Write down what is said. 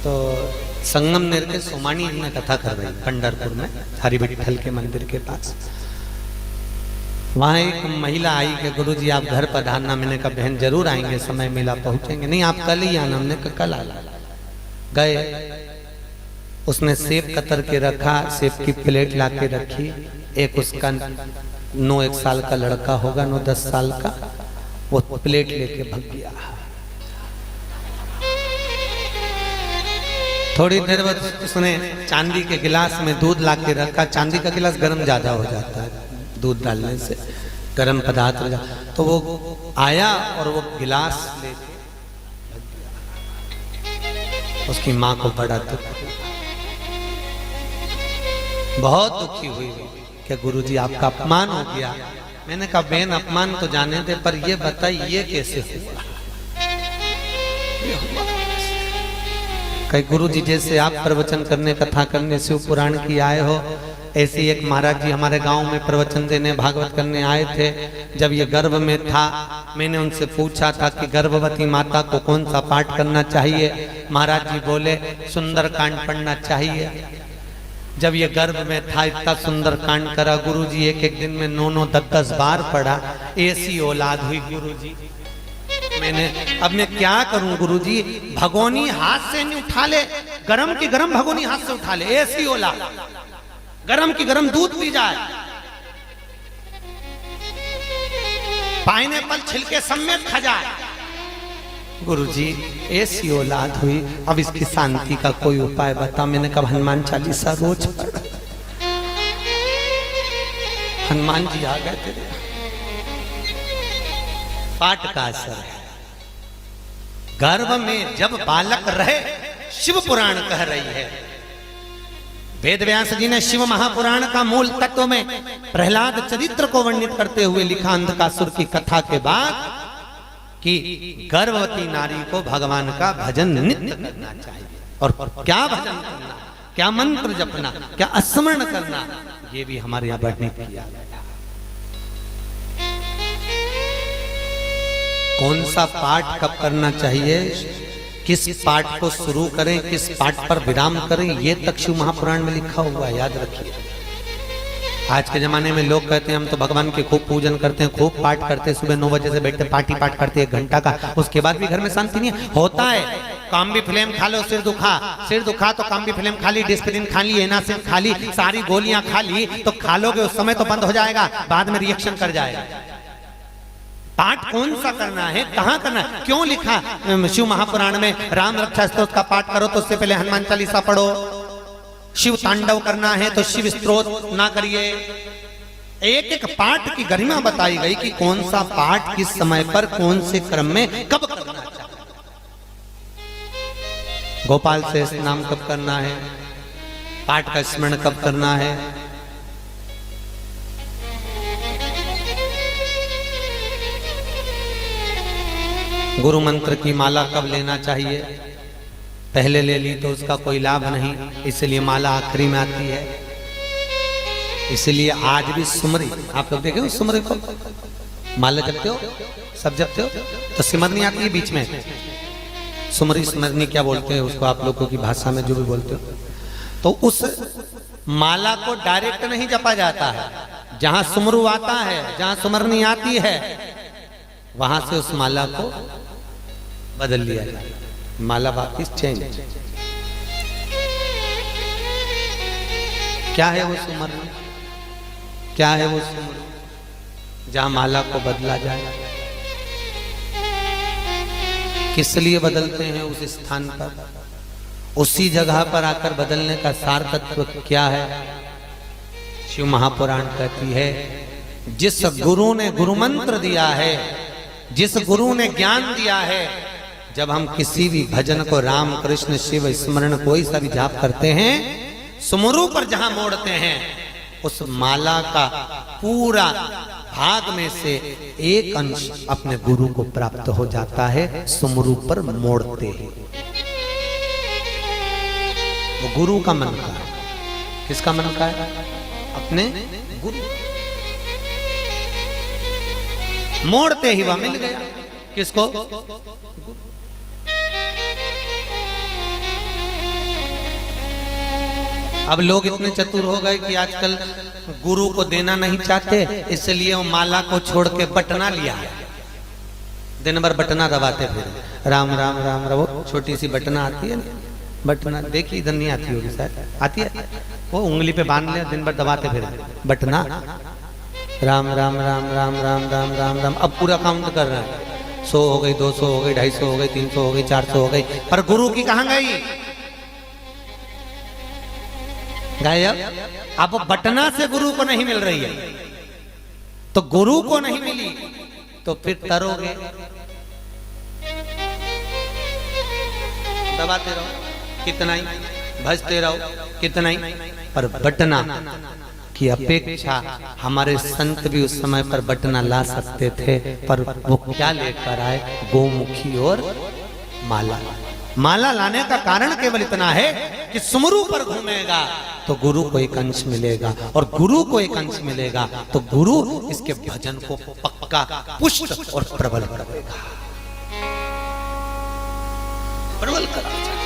तो संगमनेर के सोमानी में कथा कर रही पंढरपुर में हरि विठल के मंदिर के पास। वहाँ एक महिला आई कि गुरुजी आप घर पधारना। मैंने कहा बहन जरूर आएंगे, समय मिला पहुंचेंगे। नहीं आप कल ही आना। हमने कहा कल आ गए। उसने सेब कतर के रखा, सेब की प्लेट ला के रखी। एक उसका 9-1 साल का लड़का होगा, 9-10 साल का, वो प्लेट लेके भाग गया। थोड़ी देर बाद उसने चांदी के गिलास में दूध ला के रखा। चांदी का गिलास गर्म ज्यादा हो जाता है, दूध डालने से गर्म पदार्थ हो जाता। तो वो आया और वो गिलास लेके उसकी माँ को बड़ा दुख, बहुत दुखी हुई कि गुरुजी आपका अपमान हो गया। मैंने कहा बहन अपमान तो जाने दे, पर ये बताइए ये कैसे हुआ? कई गुरुजी जैसे आप प्रवचन करने, कथा करने, शिव पुराण की आए हो, ऐसे एक महाराज जी हमारे गांव में प्रवचन देने, भागवत करने आए थे। जब ये गर्भ में था, मैंने उनसे पूछा था कि गर्भवती माता को कौन सा पाठ करना चाहिए। महाराज जी बोले सुंदर कांड पढ़ना चाहिए। जब ये गर्भ में था इतना सुंदर कांड करा गुरुजी, एक दिन में 9-9, 10-10 बार पढ़ा। ऐसी औलाद हुई गुरुजी। अब मैं क्या करूं गुरुजी? भगोनी हाथ से नहीं उठा ले, गरम की गरम भगोनी हाथ से उठा ले। ऐसी औलाद, गरम की गरम दूध पी जाए, पाइनएप्पल छिलके समेत खा जाए। गुरुजी ऐसी औलाद हुई, अब इसकी शांति का कोई उपाय बता। मैंने कहा हनुमान चालीसा रोज पढ़। हनुमान जी आ गए तेरे पाठ का असर है। गर्भ में जब बालक रहे, शिव पुराण कह रही है। वेद व्यास जी ने शिव महापुराण का मूल तत्व में प्रहलाद चरित्र को वर्णित करते हुए लिखा अंधकासुर की कथा के बाद कि गर्भवती नारी को भगवान का भजन नित्य करना चाहिए। और क्या भजन करना, क्या मंत्र जपना, क्या स्मरण करना, ये भी हमारे यहाँ वर्णित किया गया। कौन सा पाठ कब करना चाहिए, किस पाठ को शुरू करें, किस पाठ पर विराम करें, ये तक शिव महापुराण में लिखा हुआ है, याद रखिए। आज के जमाने में लोग कहते हैं हम तो भगवान के खूब पूजन करते हैं, खूब पाठ करते हैं, सुबह 9 बजे से बैठते पाठी पाठ करते 1 घंटा का, उसके बाद भी घर में शांति नहीं होता है। काम्बी फिल्म खा लो, सिर दुखा तो काम्बी फिल्म खा ली, डिस्प्रिन खा ली, एनासिन खा ली, सारी गोलियां खा ली, तो खा लोगे उस समय तो बंद हो जाएगा, बाद में रिएक्शन कर जाएगा। पाठ कौन सा करना है, कहाँ करना है, क्यों लिखा शिव महापुराण में राम रक्षा स्तोत्र का पाठ करो तो उससे पहले हनुमान चालीसा पढ़ो। शिव तांडव करना है तो शिव स्तोत्र ना करिए। एक एक पाठ की गरिमा बताई गई कि कौन सा पाठ किस समय पर, कौन से क्रम में, कब करना चाहिए। गोपाल से नाम कब करना है, पाठ का स्मरण कब करना है। गुरु मंत्र की माला कब लेना चाहिए, पहले ले ली तो उसका कोई लाभ नहीं, इसलिए माला आखिरी में आती है। इसलिए आज भी सुमरी, आप लोग देखे सुमरी को, माला जपते हो, सब जपते हो, तो सिमरनी आती है बीच में। सुमरी सिमरनी क्या बोलते हैं उसको आप लोगों की भाषा में, जो भी बोलते हो। तो उस माला को डायरेक्ट नहीं जपा जाता है, जहां सुमरू आता है, जहां सुमरनी आती है, वहां से उस माला को बदल लिया जाए, माला वापिस चेंज। क्या है वो सुमरनी, क्या है वो सुमरनी जहां माला को बदला जाए? किस लिए बदलते हैं उस स्थान पर, उसी जगह पर आकर बदलने का सार तत्व क्या है? शिव महापुराण कहती है जिस गुरु ने गुरु मंत्र दिया है, जिस गुरु ने ज्ञान दिया है, जब हम किसी भी भजन को, राम कृष्ण शिव स्मरण कोई सा भी जाप करते हैं, सुमरू पर जहां मोड़ते हैं, उस माला का पूरा भाग में से एक अंश अपने गुरु को प्राप्त हो जाता है, सुमरू पर मोड़ते हैं। वो गुरु का मन का है। किसका मन का है? अपने गुरु। मोड़ते ही वह मिल गया। किसको? अब लोग इतने चतुर हो गए कि आजकल गुरु को देना नहीं चाहते, इसलिए वो माला को छोड़ के बटना लिया, दिन भर बटना दबाते फिर राम राम राम राम। वो छोटी सी बटना आती है ना, बटना देखी इधर नहीं आती होगी शायद, आती है, वो उंगली पे बांध ले, दिन भर दबाते फिर बटना, राम राम राम राम राम राम राम राम। अब पूरा काउंट कर रहे हैं, 100 हो गई, 200 हो गई, 250 हो गई, 300 हो गई, 400 हो गई, पर गुरु की कहाँ गई? गायब। अब बटना से गुरु को नहीं मिल रही है, तो गुरु को नहीं मिली तो फिर तरोगे, दबाते रहो कितना ही, भजते रहो कितना ही, पर बटना की अपेक्षा हमारे संत भी उस समय पर बटना ला सकते थे, पर वो क्या लेकर आए? गोमुखी और माला। माला लाने का कारण केवल इतना है कि सुमरू पर घूमेगा तो गुरु को एक अंश मिलेगा, और गुरु को एक अंश मिलेगा तो गुरु इसके भजन को पक्का पुष्ट और प्रबल करेगा, प्रबल करेगा।